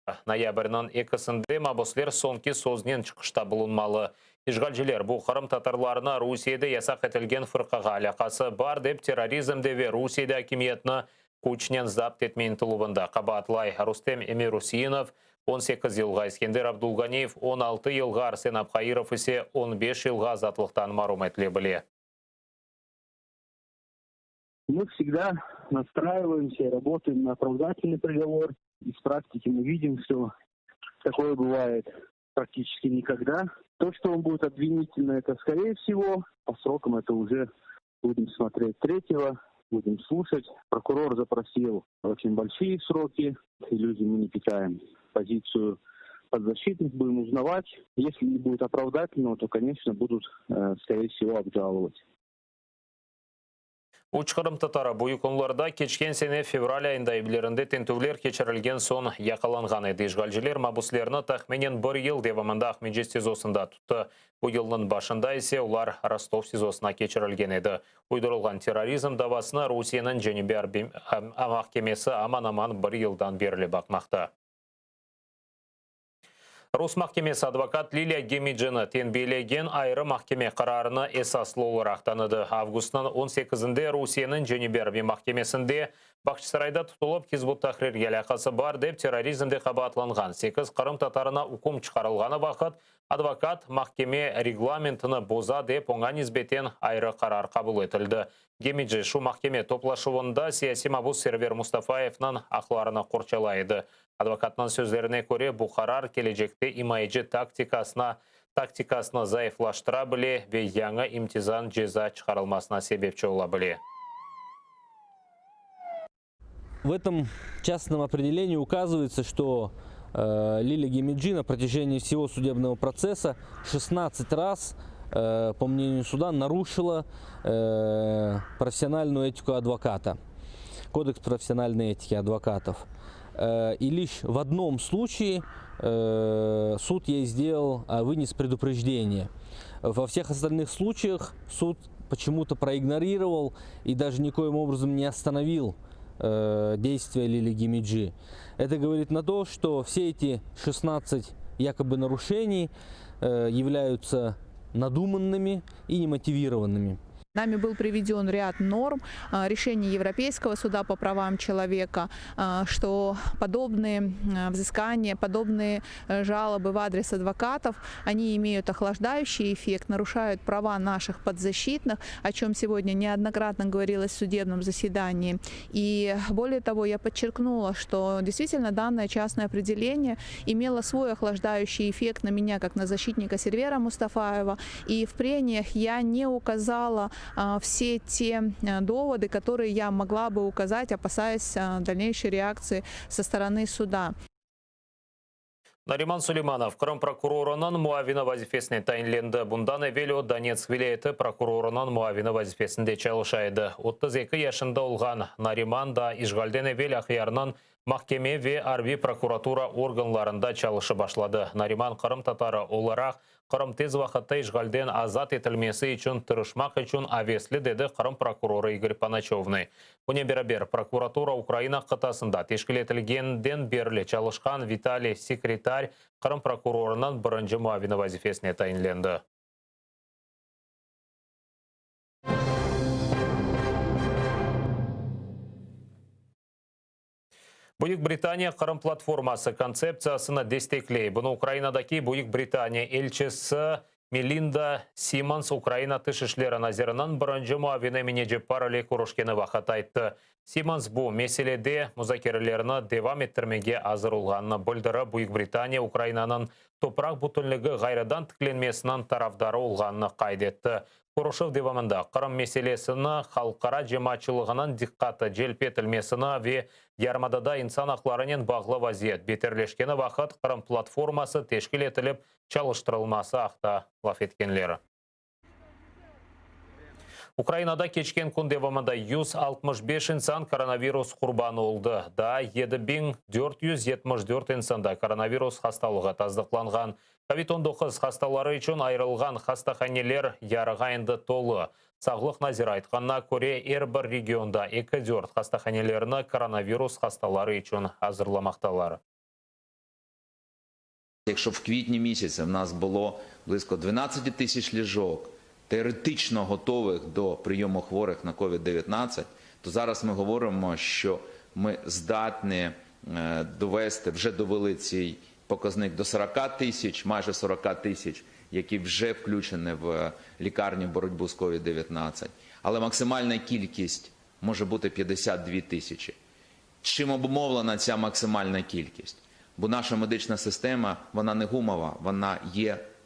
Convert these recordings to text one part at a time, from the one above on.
Ноябрьнан экісінде мабуслер сонки сознен чықышта bulunmalı. İşgalciler bu Kırım Tatarlarına Rusiye'de yasak etilgen fırqaға alakası бар деп терроризмде ve Rusiye'de hakimiyetini kuçnen zapt etmeyin tılыбында. Qabatlay Rustem Emirusiyinov 18 yılға, İskender Abdulganiyev 16 yılға, Arsen Abxayirov ise 15 yılға azatlıqtan marum etілебіле. Мы всегда настраиваемся и работаем на оправдательный приговор. Из практики мы видим, что такое бывает практически никогда. То, что он будет обвинительно, это скорее всего. По срокам это уже будем смотреть третьего, будем слушать. Прокурор запросил очень большие сроки. Иллюзий мы не питаем. Позицию подзащитных будем узнавать. Если не будет оправдательного, то, конечно, будут, скорее всего, обжаловать. Uç Kırım Tatары bu konularda keçken sene fevral ayında evlerinde tentövler keçirilgen son yakalangan edi. İşgalciler mabuslarını tahminen 1 yıl devamında Ahmedjes sizosunda tuttu. Bu yılın başında ise ular Rostov sizosuna keçirilgen edi. Uydurulgan terrorizm davasına Rusiyanın Cenevber mahkemesi aman 1 yıldan beri bakmakta. Rus mahkemesi advokat Liliya Gemidjini tenbelеген ayrı mahkeme kararını esaslı olarak tanıdı. Avgust'un 18'inde Rusiyanın Cenevber mahkemesinde Bakçısarayda tutulup Hizbut Tahrir'e alakası var dep terrorizmde qabatlangan 8 Kırım Tatarına hukum çıkarılğanı vakit advokat mahkeme reglamentini boza dep ona nisbeten ayrı karar kabul etildi. Gemidji şu mahkeme toplaşıvında siyasi mabus Server Mustafayev'nin aklarını qorçalaydı. Advokatның sözlerine göre bu karar gelecekte imayıcı taktikasını zayıflaştıra bile ve yanı imtizan ceza çıkarılmasına sebepçi olabilir. В этом частном определении указывается, что Лилия Гемиджи на протяжении всего судебного процесса 16 раз, по мнению суда, нарушила профессиональную этику адвоката, кодекс профессиональной этики адвокатов. И лишь в одном случае суд ей вынес предупреждение. Во всех остальных случаях суд почему-то проигнорировал и даже никоим образом не остановил действия Лилии Гемиджи. Это говорит на то, что все эти 16 якобы нарушений являются надуманными и немотивированными. Нами был приведен ряд норм решений Европейского суда по правам человека, что подобные взыскания, подобные жалобы в адрес адвокатов, они имеют охлаждающий эффект, нарушают права наших подзащитных, о чем сегодня неоднократно говорилось в судебном заседании. И более того, я подчеркнула, что действительно данное частное определение имело свой охлаждающий эффект на меня, как на защитника Сервера Мустафаева. И в прениях я не указала все те доводы, которые я могла бы указать, опасаясь дальнейшей реакции со стороны суда. Нариман Сулейманов, Kırım prokurorunun muavini vazifesine tayinlendi. Bundan evvel o Donetsk vilayeti prokurorunun muavini vazifesinde çalışaydı. 32 yaşında olgan Nariman da işgalden evvel ahiyarının mahkeme ve harbi prokuratura organlarında çalışı başladı. Nariman Kırım Tatarı olarak Kırım tez vakitte işgalden azat etilmesi için tırışmak için avesli dedi Kırım prokuroru Igor Panachovny. Buna beraber prokuratura Ukrayna kıtasında teşkil etilgenden beri çalışkan Vitaliy Sekretar Kırım prokurorunun birinci muavini vazifesine tayinlendi. Buyuk Britaniya Kırım platforması konsepsiyasını destekleyip, bunu Ukrayna'daki Buyuk Britaniya elçisi Melinda Simons Ukrayna Tış İşleri Nazirinin birinci muavini Minecep Paraley Kurushkeni vaqt aytdı. Simons bu meselede müzakerelerini devam ettirmege hazır olganını bildirip, Buyuk Britaniya Ukrayna'nın toprak bütünlüğü gayridan tiklenmesinin tarafdarı olganını qaydetti. Kurushev devamında Kırım meselesini halkara cemaatçılığının dikkati celp etilmesini ve Yarmadada insan haklarının bağlı vaziyet beterleşkeni vaqt Kırım platforması teşkil etilip çalıştırılması haqda laf etkenleri. Ukraynada keçken kun devamında 165 insan koronavirus kurbanı oldu. Da 7474 insanda koronavirus hastalığı tasdiqlangan. COVID-19 hastaları için ayrılgan hastahaneler yarıgayında tolu. Sağlık naziri aytqanına göre her bir regionda 2-4 hastahanelerini koronavirus hastaları için hazırlamaktalar. Якщо в квітні місяці в нас було близько 12 тисяч ліжок, теоретично готових до прийому хворих на COVID-19, то зараз ми говоримо, що ми здатні довести, вже довели цей показник до 40 тисяч, майже 40 тисяч, які вже включені в лікарні боротьбу з COVID-19. Але максимальна кількість може бути 52 тисячі. Чим обумовлена ця максимальна кількість? Бо наша медична система, вона не гумова,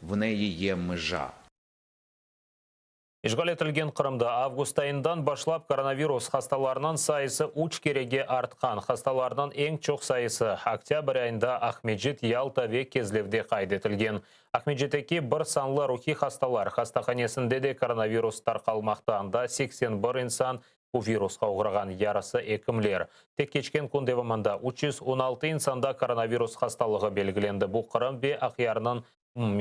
в неї є межа. Ишгал етілген Қырымда август айындан башлап коронавирус хасталарынан сайысы уч кереге артқан. Хасталарынан ең чоқ сайысы октябрь айында Ахмеджит, Ялта ве Кезлевде қайд етілген. Ахмеджитеке бір санлы рухи хасталар. Хастаханесінде де коронавирус тарқалмақтағында 81 инсан bu virusқа ұғырған ярысы екімлер. Тек кечкен күндевімінде 316 инсанда коронавирус хасталығы белгіленді. Бұл Қырым бе ақиярының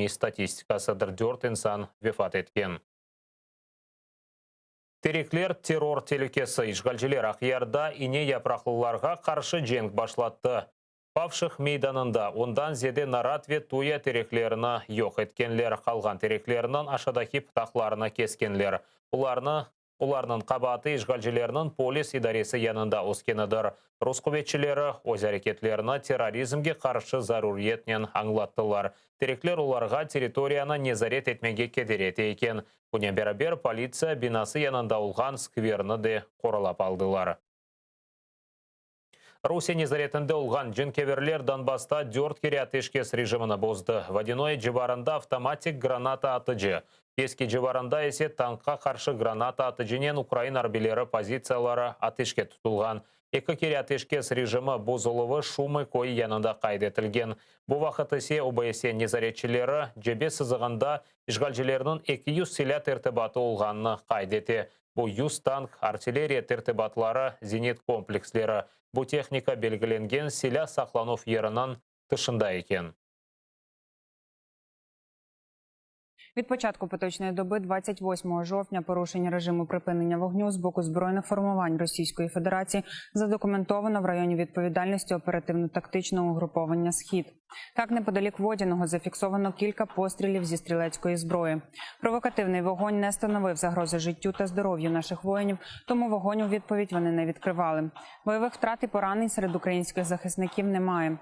статистикасыдыр 4 инсан вефат еткен. Тереклер террор телекесі ишгалжелер ақиярда ине япрақлыларға қаршы женг башлатты. Павшық мейданында ондан зеде нарат ве туя тереклеріні йоқ еткенлер, қалған тереклерінің ашадаки птақларына кескенлер. Уларның қабаты ишгалжелерінің полис идаресі янында оскенідір. Русқыветчілері өз әрекетлеріні терроризмге қаршы заруриетнен аңлаттылар. Тереклер оларға территорияны незарет етмеге кедереті екен. Күнен бәрі полиция бинасы янында олған скверні де қоралап алдылар. Русия незаретінде олған джинкеверлер Донбасста 4 кере атешкес режиміні бозды. Водяной жыбарында автоматик граната атыжы. Ескі жыбарында есе танкқа қаршы граната атыжынен Украин арбелері позициялары атешке тұтылған. Екі кере атешкес режимі бозылығы шумы койы янында қайдетілген. Бұл вақыт есе ОБСЕ незаретчілері жебе сызығында ишгалжелерінің 200 силят иртибаты олғанны қайдеті. Бұл 100 танк, артиллерия иртибатлары, зенит комплекслері. Бұл техника белгіленген силя сақланув ерінің тышында екен. Від початку поточної доби 28 жовтня порушення режиму припинення вогню з боку збройних формувань Російської Федерації задокументовано в районі відповідальності оперативно-тактичного угруповання «Схід». Так, неподалік Водяного зафіксовано кілька пострілів зі стрілецької зброї. Провокативний вогонь не становив загрози життю та здоров'ю наших воїнів, тому вогонь у відповідь вони не відкривали. Бойових втрат і поранень серед українських захисників немає.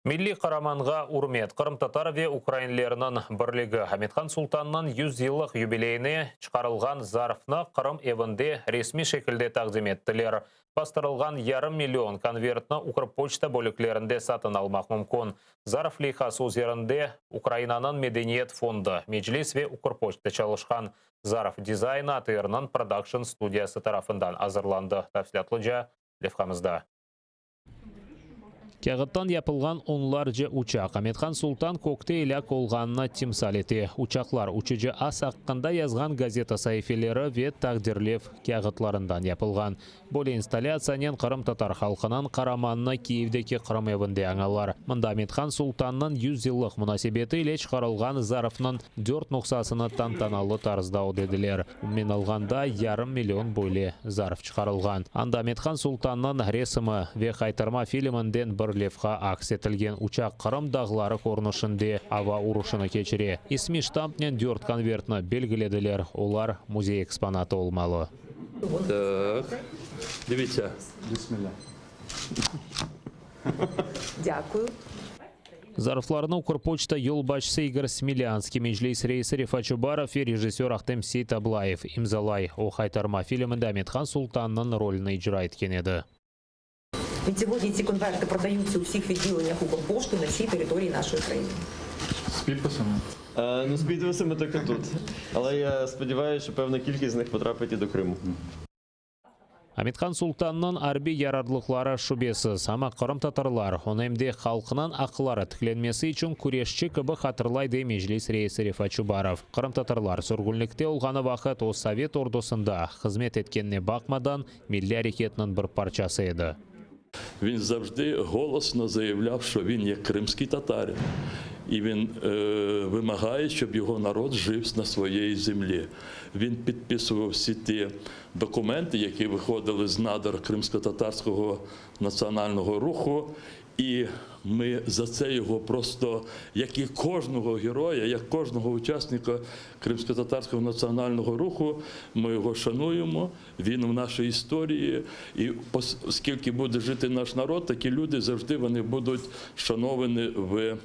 Милли қараманға урмет. Қырым-татар ве украинлерінің бірлігі Хамитхан Султанның 100 жылық юбилейіне шығарылған зарфны Қырым евінде ресми шекілде тақдим еттілер. Бастырылған 500 000 конвертны Укрпочта бөліклерінде сатын алмақ мүмкін. Зарф лихасы өзерінде Украинаның Медениет фонды, Меджлис ве Укрпочта çalışқан. Зарф дизайны атырының продакшн студиясы тарафындан азырланды. Тәфсілатлыжа левқамызда. Кәғыттан япылған онларжы учақ. Аметхан Султан коктейля қолғанына тимсалеті. Учақлар учыжы ас аққында язған газета сайфелері ве тағдирлев кәғытларындан япылған. Бұл инсталляциянен Қырым-татар халқынан қараманына Киевдекі Қырым евінде аңалар. Мұнда Аметхан Султанның 100 жылық мұнасебеті иле шығарылған зарфның 4 нұқсасыны тантаналы тарыздау деділер. Мен алғанда 500 000 бойле зарф шығарылған. Анда Аметхан Султанның ресімі ве қайтарма фильмінден левқа акс етілген учақ Қырым дағылары корнышынде ава ұрышыны кечіре. Исми штампнен 4 конвертны белгіледілер. Олар музей экспонаты олмалы. Так, дивіться. Дякую. Зарфларны Укрпочта yolbaşçısı Игорь Смелянский, Меджлис рейсі Рифат Чубаров и режиссер Ахтем Сейтаблаев имзалай. О қайтарма фильмінде Аметхан Султанның ролін ижра еткен еді. Від сьогодні ці конверти продаються у всіх відділеннях Укрпошти на всій території нашої країни. З підписами? Ну, з підписами тільки тут. Але я сподіваюся, що певна кількість з них потрапить і до Криму. Аметхан Султанның арби ярарлықлары шубесі сама Қырым-татарлар, онемде халқынан ақылары тікленмесі үшін күрешчі кібі қатырлайды Меджлис рейсі Рифат Чубаров. Қырым-татарлар сұргүлікте олғаны вақыт о Совет ордосында қызмет еткеніне бақмадан милли әрекетінің бір парчасы еді. Він завжди голосно заявляв, що він є кримський татарин. і він вимагає, щоб його народ жив на своїй землі. Він підписував всі ті документи, які виходили з надр кримсько-татарського національного руху. І ми за це його просто, як і кожного героя, як кожного учасника кримсько-татарського національного руху, ми його шануємо, він в нашій історії. І оскільки буде жити наш народ, такі люди завжди вони будуть шановані в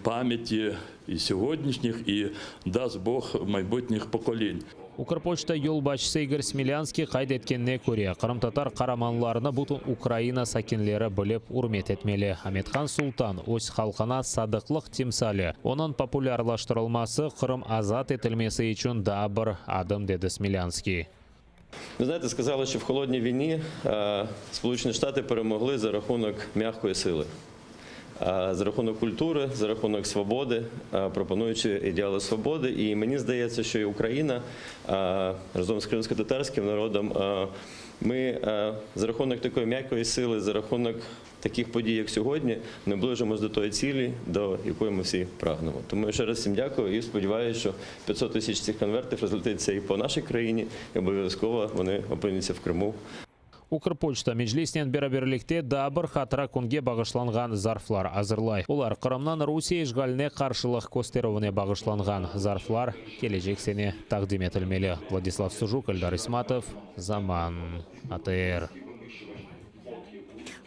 пам'яті і сьогоднішніх, і, дасть Бог, майбутніх поколінь. Укрпочта yol başçısı Игорь Смелянский қайда еткенне көре. Қырым-татар қараманларына бұтын Украина сакинлері біліп урмет етмелі. Аметхан Султан өз халқына садықлық темсалі. Оның популярлаштырылмасы Қырым азат етілмесі үшін да бір адым, деді Смелянский. Ви знаєте, сказали, що в холодній війні Сполучені Штати перемогли за рахунок м'якої сили. За рахунок культури, за рахунок свободи, пропонуючи ідеали свободи. І мені здається, що і Україна разом з кримсько-татарським народом, ми за рахунок такої м'якої сили, за рахунок таких подій, як сьогодні, наближимося до тої цілі, до якої ми всі прагнемо. Тому ще раз всім дякую і сподіваюся, що 500 тисяч цих конвертів розлетиться і по нашій країні, і обов'язково вони опиняться в Криму. Укрпочта Меджлиснен бераберлікте да бір хатыра күнге бағышланған зарфлар азырлай. Олар Қырымнан Русия ишгаліне қаршылық көстеруіне бағышланған зарфлар келешек сене тақдим етілмелі. Владислав Сужук, Эльдар Исматов, Заман, АТР.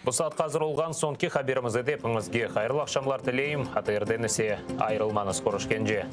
Бұл саат қазір олған сонки хаберімізді депіңізге қайырлы ақшамлар тілейім. АТР денесе айрылманы скорышкенже.